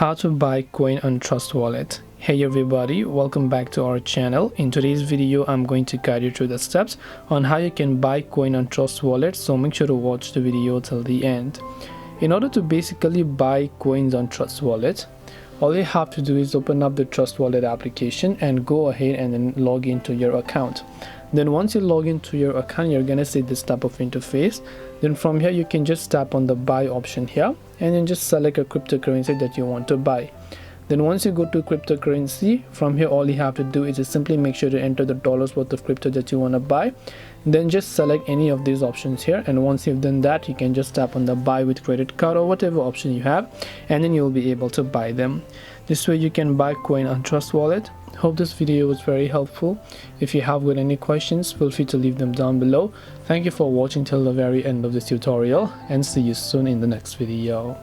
How to buy coin on Trust Wallet. Hey everybody, welcome back to our channel. In today's video I'm going to guide you through the steps on how you can buy coin on Trust Wallet, so make sure to watch the video till the end. In order to basically buy coins on Trust Wallet, all you have to do is open up the Trust Wallet application and go ahead and then log into your account. Then once you log into your account, you're gonna see this type of interface. Then from here you can just tap on the buy option here and then just select a cryptocurrency that you want to buy. Then once you go to cryptocurrency, from here all you have to do is just simply make sure to enter the dollars worth of crypto that you want to buy. Then just select any of these options here, and once you've done that, you can just tap on the buy with credit card or whatever option you have, and then you'll be able to buy them. This way you can buy coin on Trust Wallet. Hope this video was very helpful. If you have got any questions, feel free to leave them down below. Thank you for watching till the very end of this tutorial, and see you soon in the next video.